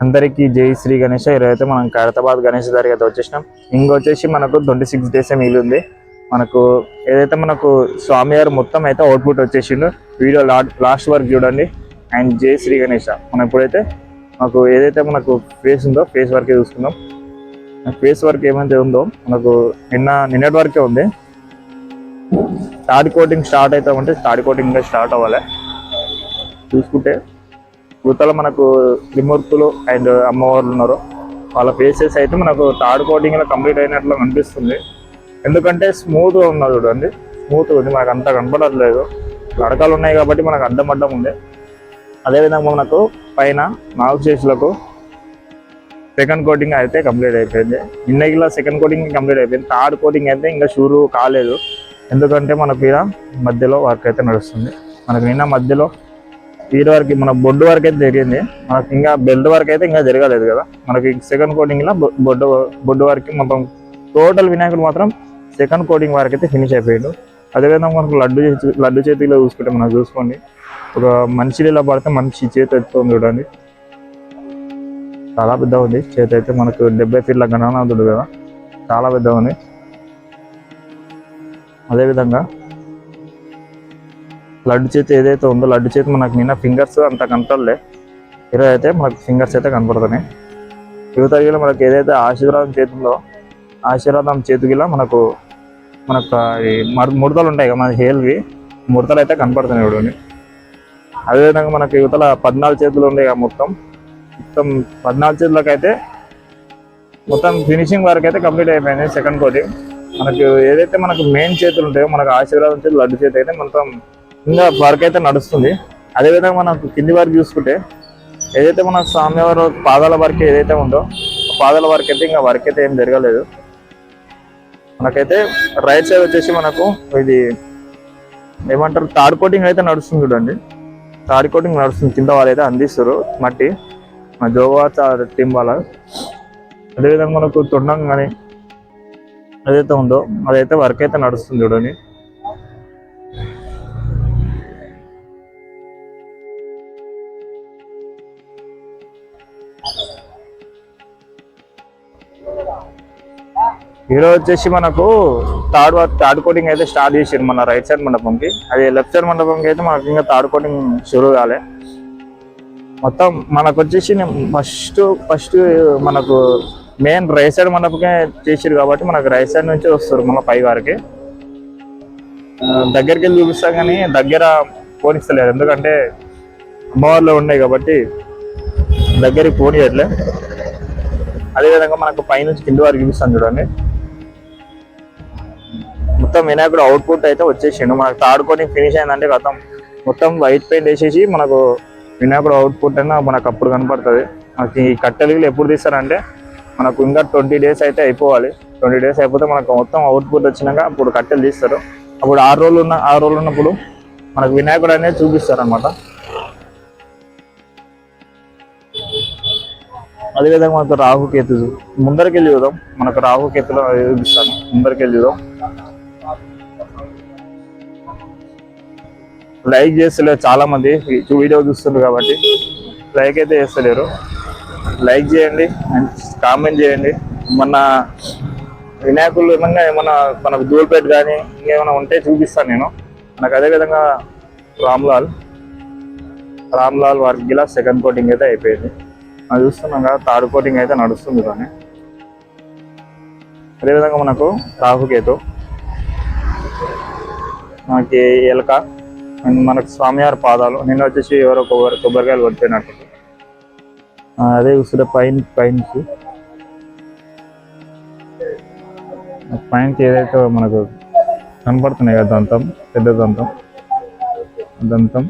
అందరికీ జై శ్రీ గణేష్. ఈరోజైతే మనం ఖైరతాబాద్ గణేష్ దగ్గర అయితే వచ్చేసినాం. వచ్చేసి మనకు 26 డేస్ మిగిలింది. మనకు ఏదైతే మనకు స్వామివారు మొత్తం అయితే అవుట్పుట్ వచ్చేసిండు. వీడియో లాస్ట్ వరకు చూడండి. అండ్ జై శ్రీ గణేష్. మనం ఇప్పుడైతే మనకు ఏదైతే మనకు ఫేస్ ఉందో ఫేస్ వరకే చూసుకుందాం. ఫేస్ వర్క్ ఏమైతే ఉందో మనకు నిన్నటి వరకే ఉంది. థర్డ్ కోటింగ్ స్టార్ట్ అవుతామంటే థర్డ్ కోటింగ్ ఇంకా స్టార్ట్ అవ్వాలి. చూసుకుంటే యువతలో మనకు త్రిమూర్తులు అండ్ అమ్మవార్లు ఉన్నారు. వాళ్ళ ఫేసెస్ అయితే మనకు థర్డ్ కోటింగ్లో కంప్లీట్ అయినట్లు అనిపిస్తుంది. ఎందుకంటే స్మూత్గా ఉన్నది చూడండి, స్మూత్గా ఉంది. మనకు అంత కనపడట్లేదు, అడకాలు ఉన్నాయి కాబట్టి మనకు అడ్డం ఉంది. అదేవిధంగా మనకు పైన 4 చేతులకు సెకండ్ కోటింగ్ అయితే కంప్లీట్ అయిపోయింది. నిన్నగిలా సెకండ్ కోటింగ్ కంప్లీట్ అయిపోయింది. థర్డ్ కోటింగ్ అయితే ఇంకా షూరు కాలేదు. ఎందుకంటే మనకు ఇలా మధ్యలో వర్క్ అయితే నడుస్తుంది. మనకు నిన్న మధ్యలో వీడి వరకు మన బొడ్డు వరకు అయితే జరిగింది. మనకి ఇంకా బెల్ట్ వరకు అయితే ఇంకా జరగలేదు కదా. మనకి సెకండ్ కోటింగ్లో బొడ్డు వరకు మొత్తం టోటల్ వినాయకుడు మాత్రం సెకండ్ కోటింగ్ వరకు అయితే ఫినిష్ అయిపోయాడు. అదేవిధంగా మనకు లడ్డు చేతిలో చూసుకుంటే మనం చూసుకోండి, ఒక మనిషి ఇలా పడితే మనిషి చేతి ఎత్తుతుంది చూడండి. చాలా పెద్ద ఉంది చేతి అయితే. మనకు 70 ఫీట్ల గణనాథుడు కదా, చాలా పెద్ద ఉంది. అదేవిధంగా లడ్డు చేతి ఏదైతే ఉందో లడ్డు చేతి మనకు నిన్న ఫింగర్స్ అంత కనపడలే. ఈరోజు అయితే మనకు ఫింగర్స్ అయితే కనపడుతున్నాయి. యువతగిలో మనకు ఏదైతే ఆశీర్వాదం చేతిలో ఆశీర్వాదం చేతికిలా మనకు ముడతలు ఉంటాయి కదా మన హేల్వి, ముడతలు అయితే కనపడుతున్నాయి చూడండి. అదేవిధంగా మనకు యువతల 14 చేతులు ఉన్నాయి కదా, మొత్తం 14 చేతులకు అయితే మొత్తం ఫినిషింగ్ వర్క్ అయితే కంప్లీట్ అయిపోయింది. సెకండ్ కోటింగ్ మనకు ఏదైతే మనకు మెయిన్ చేతులు ఉంటాయో మనకు ఆశీర్వాదం చేతులు లడ్డు చేతి అయితే మొత్తం ఇంకా వర్క్ అయితే నడుస్తుంది. అదేవిధంగా మనకు కింది వరకు చూసుకుంటే ఏదైతే మన స్వామివారు పాదాల వరకు ఏదైతే ఉందో పాదాల వరకు అయితే ఇంకా వర్క్ అయితే ఏం జరగలేదు. మనకైతే రైట్ సైడ్ వచ్చేసి మనకు ఇది ఏమంటారు థర్డ్ కోటింగ్ అయితే నడుస్తుంది చూడండి. థర్డ్ కోటింగ్ నడుస్తుంది. కింద వాళ్ళు అయితే అందిస్తారు మట్టి, మన జోవా టీం వాళ్ళ. అదేవిధంగా మనకు తొండం కానీ ఏదైతే ఉందో అదైతే వర్క్ అయితే నడుస్తుంది చూడండి. ఈరోజు వచ్చేసి మనకు థర్డ్ కోటింగ్ అయితే స్టార్ట్ చేసారు మన రైట్ సైడ్ మండపంకి. అది లెఫ్ట్ సైడ్ మండపంకి అయితే మనకి ఇంకా థర్డ్ కోటింగ్ షురూ కాలే. మొత్తం మనకు వచ్చేసి ఫస్ట్ మనకు మెయిన్ రైట్ సైడ్ మండపంకే చేసారు కాబట్టి మనకు రైట్ సైడ్ నుంచి వస్తారు మళ్ళీ పై వారికి. దగ్గరికి వెళ్ళి చూపిస్తాం కానీ దగ్గర పోనిస్తలేదు, ఎందుకంటే అమ్మవారిలో ఉన్నాయి కాబట్టి దగ్గరికి పోనీయట్లే. అదేవిధంగా మనకు పైనుంచి కింది వరకు చూపిస్తాం చూడండి. మొత్తం వినాయకుడు అవుట్పుట్ అయితే వచ్చేసిండు. మనకు థర్డ్ కోటింగ్ ఫినిష్ అయిందంటే గతం మొత్తం వైట్ పెయింట్ వేసేసి మనకు వినాయకుడు అవుట్పుట్ అయినా మనకు అప్పుడు కనపడుతుంది. మనకి ఈ కట్టెలు ఎప్పుడు తీస్తారంటే మనకు ఇంకా 20 డేస్ అయితే అయిపోవాలి. 20 డేస్ అయిపోతే మనకు మొత్తం అవుట్పుట్ వచ్చినాక అప్పుడు కట్టెలు తీస్తారు. అప్పుడు 6 రోజులు ఉన్నప్పుడు మనకు వినాయకుడు అనేది చూపిస్తారు అనమాట. అదేవిధంగా మనకు రాహుకేతు ముందరికి వెళ్ళి చూద్దాం. మనకు రాహుకేతులో చూపిస్తాను, ముందరికి వెళ్ళి చూద్దాం. లైక్ చేస్తలేరు చాలా మంది, వీడియో చూస్తున్నారు కాబట్టి లైక్ అయితే చేస్తలేరు. లైక్ చేయండి అండ్ కామెంట్ చేయండి. మన వినాయకులు ఏమన్నా మనకు ధూల్పేట కానీ ఇంకేమైనా ఉంటే చూపిస్తాను నేను. నాకు అదేవిధంగా రామ్లాల్ వర్క్ ఇలా సెకండ్ కోటింగ్ అయితే అయిపోయింది. అది చూస్తున్నాం కదా, థర్డ్ కోటింగ్ అయితే నడుస్తుంది కానీ. అదేవిధంగా మనకు రాహుకేతు, మనకి ఎలక, మనకు స్వామివారి పాదాలు. నిన్న వచ్చేసి ఎవరో కొబ్బరికాయలు కొట్టిపోయినట్టు. అదే చూస్తుంటే పైనకి ఏదైతే మనకు కనపడుతున్నాయి కదా దంతం, పెద్ద దంతం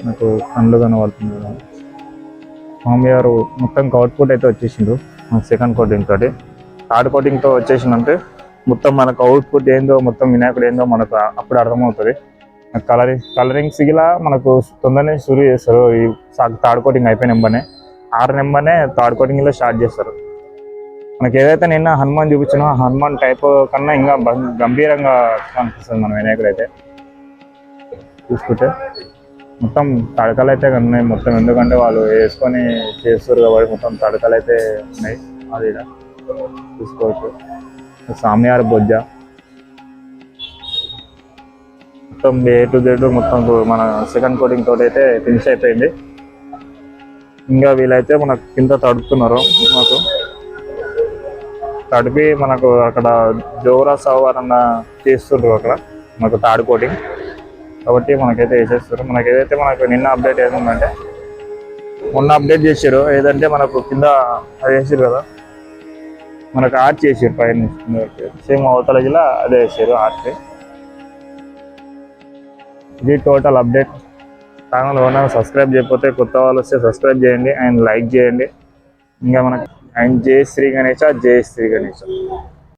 మనకు కళ్ళు కనబడుతుంది కదా. స్వామివారు మొత్తం అవుట్పుట్ అయితే వచ్చేసిండు సెకండ్ కోటింగ్ తోటి. థర్డ్ కోటింగ్తో వచ్చేసిందంటే మొత్తం మనకు అవుట్పుట్ ఏందో, మొత్తం వినాయకుడు ఏందో మనకు అప్పుడు అర్థమవుతుంది. కలరింగ్స్ ఇలా మనకు తొందరనే షురూ చేస్తారు. ఈ థర్డ్ కోటింగ్ అయిపోయిన నెంబర్నే 6 నెంబర్నే థర్డ్ కోటింగ్లో స్టార్ట్ చేస్తారు. మనకి ఏదైతే నిన్న హనుమాన్ చూపించినా హనుమాన్ టైప్ కన్నా ఇంకా గంభీరంగా కనిపిస్తుంది మన వినాయకుడు అయితే చూసుకుంటే. మొత్తం తడకలు అయితే ఉన్నాయి మొత్తం, ఎందుకంటే వాళ్ళు వేసుకొని చేస్తారు కాబట్టి మొత్తం తడకలు అయితే ఉన్నాయి. అది ఈడ చూసుకోవచ్చు. సామియార్ బొజ్జ మొత్తం A to Z మొత్తం మన సెకండ్ కోటింగ్ తోటి అయితే ఫినిష్ అయిపోయింది. ఇంకా వీళ్ళైతే మనకు కింద తడుపుతున్నారు. మాకు తడిపి మనకు అక్కడ జోరా సవారన్న చేస్తుండ్రు అక్కడ మనకు థర్డ్ కోటింగ్ కాబట్టి మనకైతే వేసేస్తారు. మనకి ఏదైతే మనకు నిన్న అప్డేట్ ఏముందంటే మొన్న అప్డేట్ చేసారు ఏదంటే మనకు కింద అది వేసారు కదా, మనకు ఆర్చ్ చేసారు పైన సేమ్ అవతల జిల్లా అదే వేసారు ఆర్చ్. ఇది total update. Channel owner subscribe చేయకపోతే కొత్త వాళ్ళు వస్తే సబ్స్క్రైబ్ చేయండి అండ్ లైక్ చేయండి. ఇంకా మనకు అండ్ జై శ్రీ గణేష, జై శ్రీ గణేష.